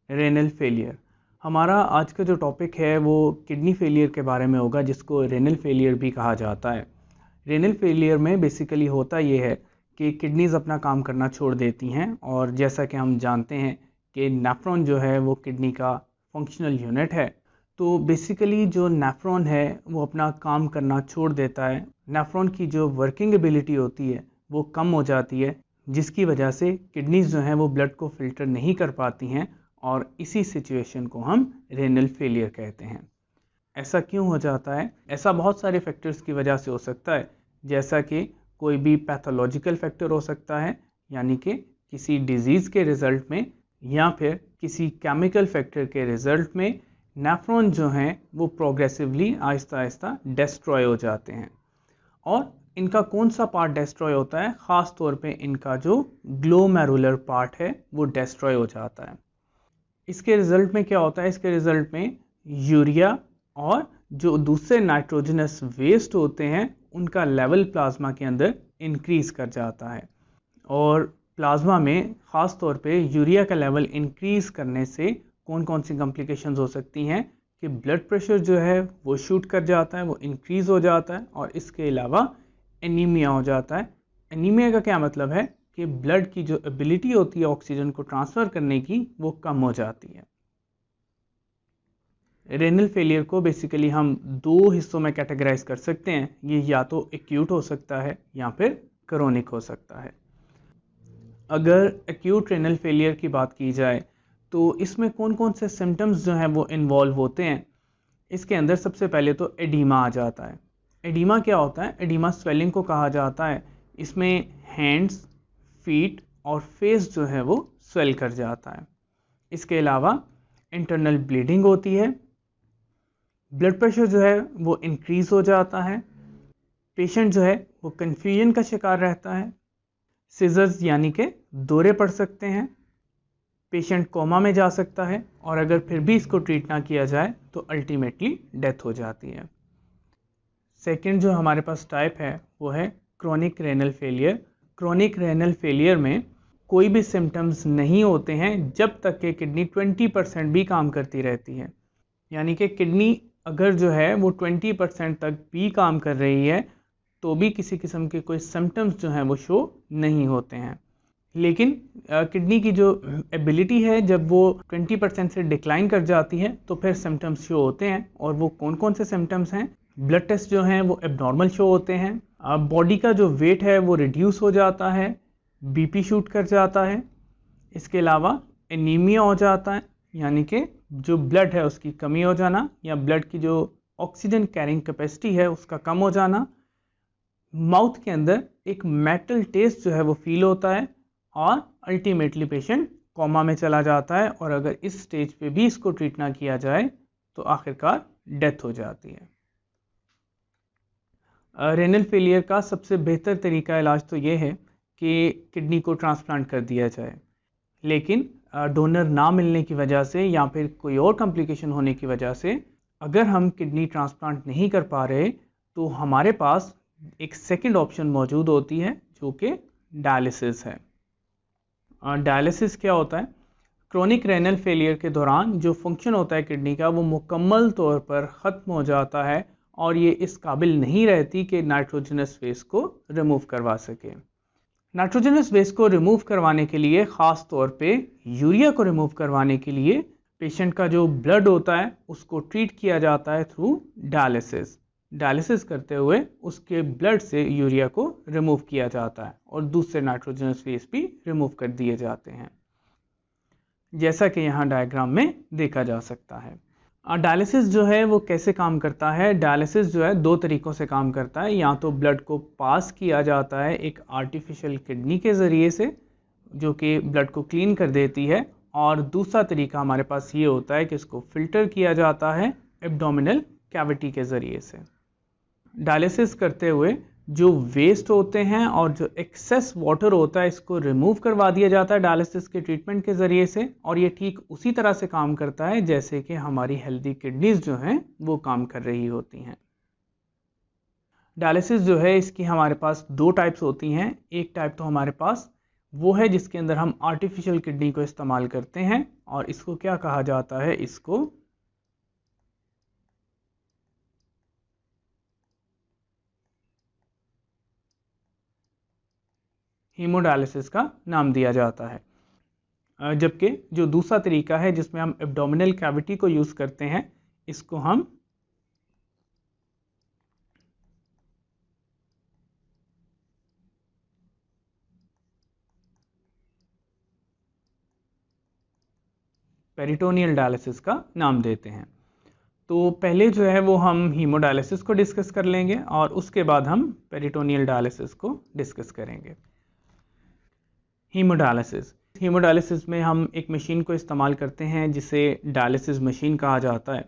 Renal failure. हमारा आज का जो टॉपिक है वो किडनी फेलियर के बारे में होगा, जिसको रेनल फेलियर भी कहा जाता है। रेनल फेलियर में बेसिकली होता ये है कि किडनीज़ अपना काम करना छोड़ देती हैं, और जैसा कि हम जानते हैं कि नेफ्रॉन जो है वो किडनी का फंक्शनल यूनिट है। तो बेसिकली जो नेफ्रॉन है वो अपना काम करना छोड़ देता है। नेफ्रॉन की जो वर्किंग एबिलिटी होती है वो कम हो जाती है, जिसकी वजह से किडनीज़ जो हैं वो ब्लड को फिल्टर नहीं कर पाती हैं, और इसी सिचुएशन को हम रेनल फेलियर कहते हैं। ऐसा क्यों हो जाता है? ऐसा बहुत सारे फैक्टर्स की वजह से हो सकता है, जैसा कि कोई भी पैथोलॉजिकल फैक्टर हो सकता है, यानी कि किसी डिजीज़ के रिज़ल्ट में, या फिर किसी केमिकल फैक्टर के रिज़ल्ट में नेफ्रॉन जो हैं वो प्रोग्रेसिवली आहिस्ता आहिस्ता डिस्ट्रॉय हो जाते हैं। और इनका कौन सा पार्ट डिस्ट्रॉय होता है? ख़ास तौर पे इनका जो ग्लोमेरुलर पार्ट है वो डिस्ट्रॉय हो जाता है। इसके रिज़ल्ट में क्या होता है? इसके रिज़ल्ट में यूरिया और जो दूसरे नाइट्रोजनस वेस्ट होते हैं उनका लेवल प्लाज्मा के अंदर इंक्रीज़ कर जाता है। और प्लाज्मा में ख़ास तौर पे यूरिया का लेवल इंक्रीज़ करने से कौन कौन सी कॉम्प्लिकेशंस हो सकती हैं कि ब्लड प्रेशर जो है वो शूट कर जाता है, वो इंक्रीज़ हो जाता है, और इसके अलावा एनीमिया हो जाता है। एनीमिया का क्या मतलब है कि ब्लड की जो एबिलिटी होती है ऑक्सीजन को ट्रांसफ़र करने की वो कम हो जाती है। रेनल फेलियर को बेसिकली हम दो हिस्सों में कैटेगराइज कर सकते हैं। ये या तो एक्यूट हो सकता है या फिर क्रोनिक हो सकता है। अगर एक्यूट रेनल फेलियर की बात की जाए तो इसमें कौन कौन से सिम्टम्स जो हैं वो इन्वॉल्व होते हैं? इसके अंदर सबसे पहले तो एडीमा आ जाता है। एडीमा क्या होता है? एडीमा स्वेलिंग को कहा जाता है। इसमें हैंड्स, फीट और फेस जो है वो स्वेल कर जाता है। इसके अलावा इंटरनल ब्लीडिंग होती है। ब्लड प्रेशर जो है वो इंक्रीज़ हो जाता है। पेशेंट जो है वो कन्फ्यूजन का शिकार रहता है। सीजर्स यानी कि दौरे पड़ सकते हैं। पेशेंट कोमा में जा सकता है, और अगर फिर भी इसको ट्रीट ना किया जाए तो अल्टीमेटली डेथ हो जाती है। सेकंड जो हमारे पास टाइप है वो है chronic renal failure. Chronic renal failure में कोई भी सिम्टम्स नहीं होते हैं जब तक कि किडनी 20% भी काम करती रहती है। यानी कि किडनी अगर जो है वो 20% तक भी काम कर रही है तो भी किसी किस्म के कोई सिम्टम्स जो हैं वो शो नहीं होते हैं। लेकिन किडनी की जो एबिलिटी है जब वो 20% से डिक्लाइन कर जाती है तो फिर सिम्टम्स शो होते हैं। और वो कौन कौन से सिम्टम्स हैं? ब्लड टेस्ट जो हैं वो एबनॉर्मल शो होते हैं। बॉडी का जो वेट है वो रिड्यूस हो जाता है। बीपी शूट कर जाता है। इसके अलावा एनीमिया हो जाता है, यानी कि जो ब्लड है उसकी कमी हो जाना, या ब्लड की जो ऑक्सीजन कैरिंग कैपेसिटी है उसका कम हो जाना। माउथ के अंदर एक मेटल टेस्ट जो है वो फील होता है, और अल्टीमेटली पेशेंट कोमा में चला जाता है। और अगर इस स्टेज पे भी इसको ट्रीट ना किया जाए तो आखिरकार डेथ हो जाती है। रेनल फेलियर का सबसे बेहतर तरीका इलाज तो ये है कि किडनी को ट्रांसप्लांट कर दिया जाए। लेकिन डोनर ना मिलने की वजह से या फिर कोई और कॉम्प्लिकेशन होने की वजह से अगर हम किडनी ट्रांसप्लांट नहीं कर पा रहे तो हमारे पास एक सेकंड ऑप्शन मौजूद होती है, जो कि डायलिसिस है। डायलिसिस क्या होता है? क्रोनिक रेनल फेलियर के दौरान जो फंक्शन होता है किडनी का वो मुकम्मल तौर पर ख़त्म हो जाता है, और ये इस काबिल नहीं रहती कि नाइट्रोजनस वेस्ट को रिमूव करवा सके। नाइट्रोजनस वेस्ट को रिमूव करवाने के लिए, ख़ास तौर पे यूरिया को रिमूव करवाने के लिए, पेशेंट का जो ब्लड होता है उसको ट्रीट किया जाता है थ्रू डायलिसिस। डायलिसिस करते हुए उसके ब्लड से यूरिया को रिमूव किया जाता है, और दूसरे नाइट्रोजनस वेस्ट भी रिमूव कर दिए जाते हैं, जैसा कि यहाँ डायग्राम में देखा जा सकता है। डायलिसिस जो है वो कैसे काम करता है? डायलिसिस जो है दो तरीक़ों से काम करता है। या तो ब्लड को पास किया जाता है एक आर्टिफिशियल किडनी के ज़रिए से, जो कि ब्लड को क्लीन कर देती है, और दूसरा तरीका हमारे पास ये होता है कि इसको फ़िल्टर किया जाता है एब्डोमिनल कैविटी के ज़रिए से। डायलिसिस करते हुए जो वेस्ट होते हैं और जो एक्सेस वाटर होता है इसको रिमूव करवा दिया जाता है डायलिसिस के ट्रीटमेंट के ज़रिए से, और ये ठीक उसी तरह से काम करता है जैसे कि हमारी हेल्दी किडनीज़ जो हैं वो काम कर रही होती हैं। डायलिसिस जो है इसकी हमारे पास दो टाइप्स होती हैं। एक टाइप तो हमारे पास वो है जिसके अंदर हम आर्टिफिशियल किडनी को इस्तेमाल करते हैं, और इसको क्या कहा जाता है, इसको हीमोडायलिसिस का नाम दिया जाता है। जबकि जो दूसरा तरीका है जिसमें हम एब्डोमिनल कैविटी को यूज़ करते हैं, इसको हम पेरिटोनियल डायलिसिस का नाम देते हैं। तो पहले जो है वो हम हीमोडायलिसिस को डिस्कस कर लेंगे और उसके बाद हम पेरिटोनियल डायलिसिस को डिस्कस करेंगे। हीमोडायलिसिस में हम एक मशीन को इस्तेमाल करते हैं जिसे डायलिसिस मशीन कहा जाता है।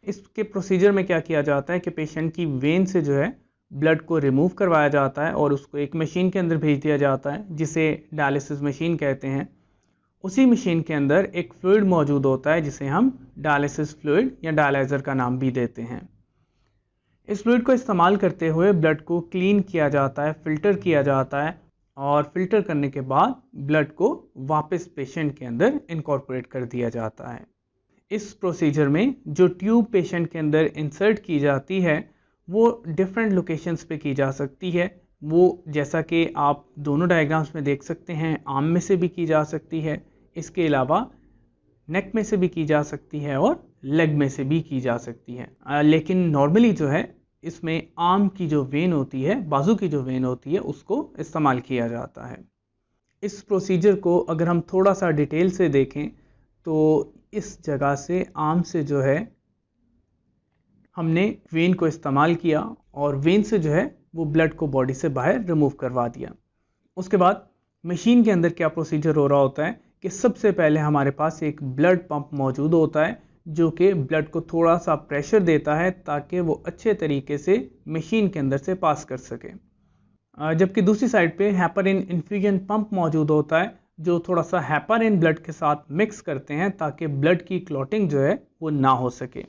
इसके प्रोसीजर में क्या किया जाता है कि पेशेंट की वेन से जो है ब्लड को रिमूव करवाया जाता है और उसको एक मशीन के अंदर भेज दिया जाता है जिसे डायलिसिस मशीन कहते हैं। उसी मशीन के अंदर एक फ्लूइड मौजूद होता है जिसे हम डायलिसिस फ्लूइड या डायलाइज़र का नाम भी देते हैं। इस फ्लूइड को इस्तेमाल करते हुए ब्लड को क्लीन किया जाता है, फ़िल्टर किया जाता है, और फ़िल्टर करने के बाद ब्लड को वापस पेशेंट के अंदर इनकॉर्पोरेट कर दिया जाता है। इस प्रोसीजर में जो ट्यूब पेशेंट के अंदर इंसर्ट की जाती है वो डिफरेंट लोकेशंस पे की जा सकती है। वो जैसा कि आप दोनों डायग्राम्स में देख सकते हैं, आर्म में से भी की जा सकती है, इसके अलावा नेक में से भी की जा सकती है और लेग में से भी की जा सकती है। लेकिन नॉर्मली जो है इसमें आर्म की जो वेन होती है, बाजू की जो वेन होती है, उसको इस्तेमाल किया जाता है। इस प्रोसीजर को अगर हम थोड़ा सा डिटेल से देखें तो इस जगह से आर्म से जो है हमने वेन को इस्तेमाल किया और वेन से जो है वो ब्लड को बॉडी से बाहर रिमूव करवा दिया। उसके बाद मशीन के अंदर क्या प्रोसीजर हो रहा होता है कि सबसे पहले हमारे पास एक ब्लड पंप मौजूद होता है जो कि ब्लड को थोड़ा सा प्रेशर देता है ताकि वो अच्छे तरीके से मशीन के अंदर से पास कर सके। जबकि दूसरी साइड पे हेपारिन इन्फ्यूजन पंप मौजूद होता है जो थोड़ा सा हेपारिन ब्लड के साथ मिक्स करते हैं ताकि ब्लड की क्लॉटिंग जो है वो ना हो सके,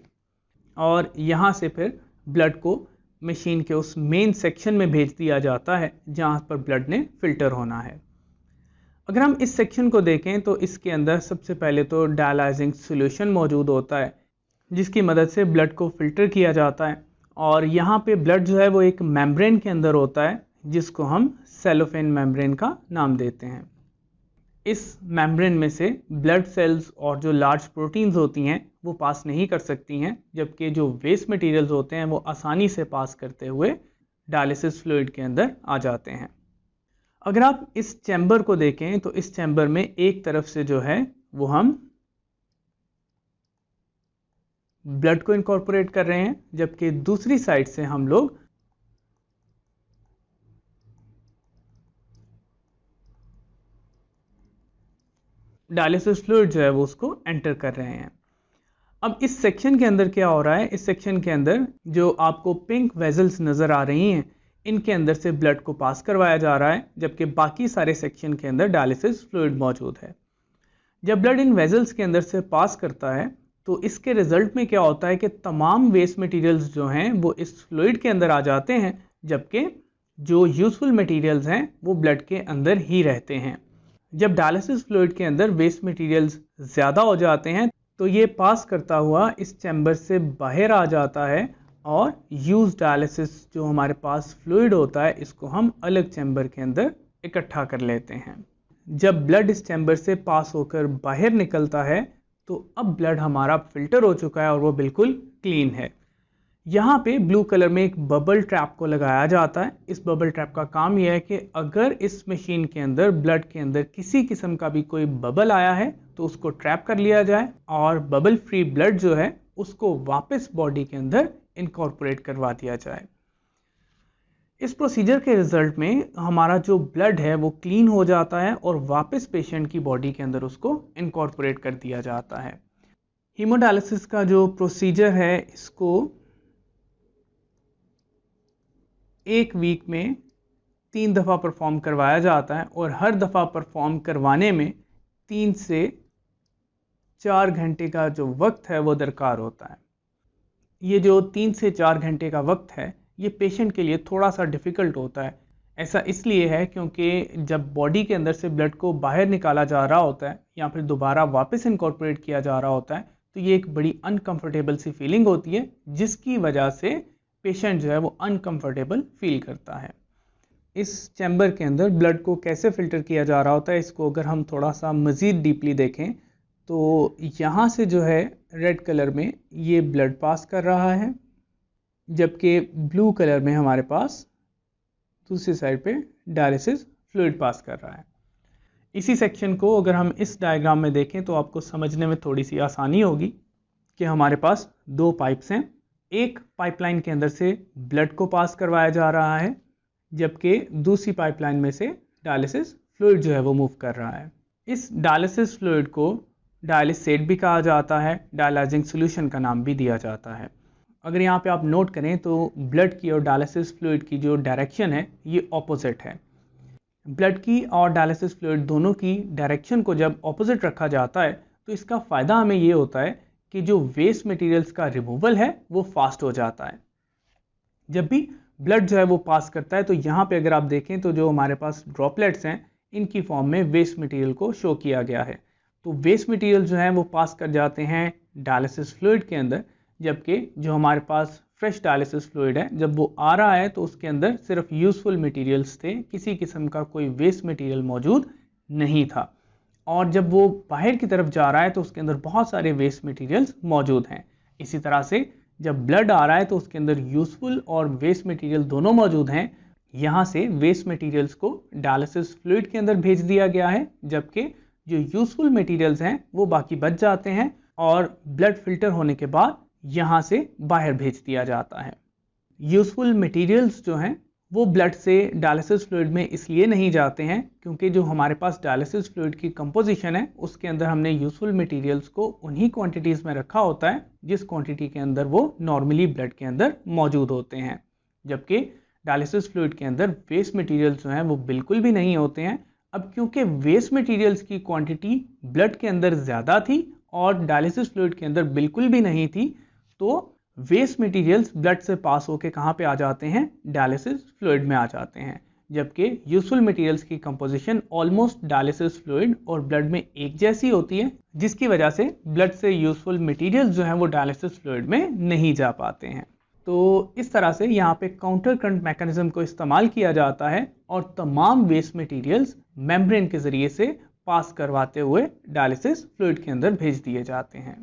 और यहाँ से फिर ब्लड को मशीन के उस मेन सेक्शन में भेज दिया जाता है जहाँ पर ब्लड ने फिल्टर होना है। अगर हम इस सेक्शन को देखें तो इसके अंदर सबसे पहले तो डायलाइजिंग सॉल्यूशन मौजूद होता है जिसकी मदद से ब्लड को फिल्टर किया जाता है, और यहाँ पे ब्लड जो है वो एक मेम्ब्रेन के अंदर होता है जिसको हम सेलोफेन मेम्ब्रेन का नाम देते हैं। इस मेम्ब्रेन में से ब्लड सेल्स और जो लार्ज प्रोटीन्स होती हैं वो पास नहीं कर सकती हैं, जबकि जो वेस्ट मटेरियल्स होते हैं वो आसानी से पास करते हुए डायलिसिस फ्लूइड के अंदर आ जाते हैं। अगर आप इस चैम्बर को देखें तो इस चैम्बर में एक तरफ से जो है वो हम ब्लड को इनकॉर्पोरेट कर रहे हैं, जबकि दूसरी साइड से हम लोग डायलिसिस फ्लूइड जो है वो उसको एंटर कर रहे हैं। अब इस सेक्शन के अंदर क्या हो रहा है, इस सेक्शन के अंदर जो आपको पिंक वेजल्स नज़र आ रही हैं इनके अंदर से ब्लड को पास करवाया जा रहा है, जबकि बाकी सारे सेक्शन के अंदर डायलिसिस फ्लूइड मौजूद है। जब ब्लड इन वेजल्स के अंदर से पास करता है तो इसके रिजल्ट में क्या होता है कि तमाम वेस्ट मटेरियल्स जो हैं वो इस फ्लूइड के अंदर आ जाते हैं, जबकि जो यूजफुल मटेरियल्स हैं वो ब्लड के अंदर ही रहते हैं। जब डायलिसिस फ्लूइड के अंदर वेस्ट मटेरियल्स ज़्यादा हो जाते हैं तो ये पास करता हुआ इस चैम्बर से बाहर आ जाता है, और यूज डायलिसिस जो हमारे पास फ्लूइड होता है इसको हम अलग चैम्बर के अंदर इकट्ठा कर लेते हैं। जब ब्लड इस चैम्बर से पास होकर बाहर निकलता है तो अब ब्लड हमारा फिल्टर हो चुका है और वो बिल्कुल क्लीन है। यहाँ पे ब्लू कलर में एक बबल ट्रैप को लगाया जाता है। इस बबल ट्रैप का काम यह है कि अगर इस मशीन के अंदर ब्लड के अंदर किसी किस्म का भी कोई बबल आया है तो उसको ट्रैप कर लिया जाए और बबल फ्री ब्लड जो है उसको वापस बॉडी के अंदर इनकॉर्पोरेट करवा दिया जाए। इस प्रोसीजर के रिजल्ट में हमारा जो ब्लड है वो क्लीन हो जाता है और वापस पेशेंट की बॉडी के अंदर उसको इनकॉर्पोरेट कर दिया जाता है। हीमोडायलिसिस का जो प्रोसीजर है इसको एक वीक में 3 दफ़ा परफॉर्म करवाया जाता है, और हर दफ़ा परफॉर्म करवाने में 3 से 4 घंटे का जो वक्त है वो दरकार होता है। ये जो 3 से 4 घंटे का वक्त है ये पेशेंट के लिए थोड़ा सा डिफ़िकल्ट होता है, ऐसा इसलिए है क्योंकि जब बॉडी के अंदर से ब्लड को बाहर निकाला जा रहा होता है या फिर दोबारा वापस इनकॉर्पोरेट किया जा रहा होता है तो ये एक बड़ी अनकंफर्टेबल सी फीलिंग होती है, जिसकी वजह से पेशेंट जो है वो अनकंफर्टेबल फील करता है। इस चैम्बर के अंदर ब्लड को कैसे फ़िल्टर किया जा रहा होता है, इसको अगर हम थोड़ा सा मज़ीद डीपली देखें तो यहाँ से जो है रेड कलर में ये ब्लड पास कर रहा है, जबकि ब्लू कलर में हमारे पास दूसरी साइड पे डायलिसिस फ्लूइड पास कर रहा है। इसी सेक्शन को अगर हम इस डायग्राम में देखें तो आपको समझने में थोड़ी सी आसानी होगी कि हमारे पास दो पाइप्स हैं। एक पाइपलाइन के अंदर से ब्लड को पास करवाया जा रहा है, जबकि दूसरी पाइपलाइन में से डायलिसिस फ्लूइड जो है वो मूव कर रहा है। इस डायलिसिस फ्लूइड को डायलिसेट भी कहा जाता है, डायलाइजिंग सोल्यूशन का नाम भी दिया जाता है। अगर यहाँ पे आप नोट करें तो ब्लड की और डायलिसिस फ्लूइड की जो डायरेक्शन है ये ऑपोजिट है। ब्लड की और डायलिसिस फ्लूइड दोनों की डायरेक्शन को जब ऑपोजिट रखा जाता है तो इसका फ़ायदा हमें ये होता है कि जो वेस्ट मटेरियल्स का रिमूवल है वो फास्ट हो जाता है। जब भी ब्लड जो है वो पास करता है तो यहाँ पे अगर आप देखें तो जो हमारे पास ड्रॉपलेट्स हैं इनकी फॉर्म में वेस्ट मटेरियल को शो किया गया है। तो वेस्ट मटेरियल जो है वो पास कर जाते हैं डायलिसिस फ्लूइड के अंदर, जबकि जो हमारे पास फ्रेश डायलिसिस फ्लूइड है जब वो आ रहा है तो उसके अंदर सिर्फ यूज़फुल मटेरियल्स थे, किसी किस्म का कोई वेस्ट मटेरियल मौजूद नहीं था। और जब वो बाहर की तरफ जा रहा है तो उसके अंदर बहुत सारे वेस्ट मटेरियल्स मौजूद हैं। इसी तरह से जब ब्लड आ रहा है तो उसके अंदर यूज़फुल और वेस्ट मटेरियल दोनों मौजूद हैं। यहाँ से वेस्ट मटेरियल्स को डायलिसिस फ्लूइड के अंदर भेज दिया गया है, जबकि जो यूज़फुल मटेरियल्स हैं वो बाकी बच जाते हैं और ब्लड फिल्टर होने के बाद यहाँ से बाहर भेज दिया जाता है। यूज़फुल मटेरियल्स जो हैं वो ब्लड से डायलिसिस फ्लूइड में इसलिए नहीं जाते हैं क्योंकि जो हमारे पास डायलिसिस फ्लूइड की कंपोजिशन है उसके अंदर हमने यूज़फुल मटेरियल्स को उन्हीं क्वांटिटीज़ में रखा होता है जिस क्वांटिटी के अंदर वो नॉर्मली ब्लड के अंदर मौजूद होते हैं, जबकि डायलिसिस फ्लूइड के अंदर वेस्ट मटेरियल्स जो हैं वो बिल्कुल भी नहीं होते हैं। अब क्योंकि वेस्ट मटेरियल्स की क्वांटिटी ब्लड के अंदर ज़्यादा थी और डायलिसिस फ्लूइड के अंदर बिल्कुल भी नहीं थी, तो वेस्ट मटेरियल्स ब्लड से पास होके कहाँ पे आ जाते हैं, डायलिसिस फ्लूइड में आ जाते हैं, जबकि यूज़फुल मटेरियल्स की कंपोजिशन ऑलमोस्ट डायलिसिस फ्लूइड और ब्लड में एक जैसी होती है, जिसकी वजह से ब्लड से यूज़फुल मटेरियल्स जो हैं वो डायलिसिस फ्लूइड में नहीं जा पाते हैं। तो इस तरह से यहाँ पे काउंटर करंट मैकेनिज्म को इस्तेमाल किया जाता है और तमाम वेस्ट मटेरियल्स मेम्ब्रेन के ज़रिए से पास करवाते हुए डायलिसिस फ्लूइड के अंदर भेज दिए जाते हैं।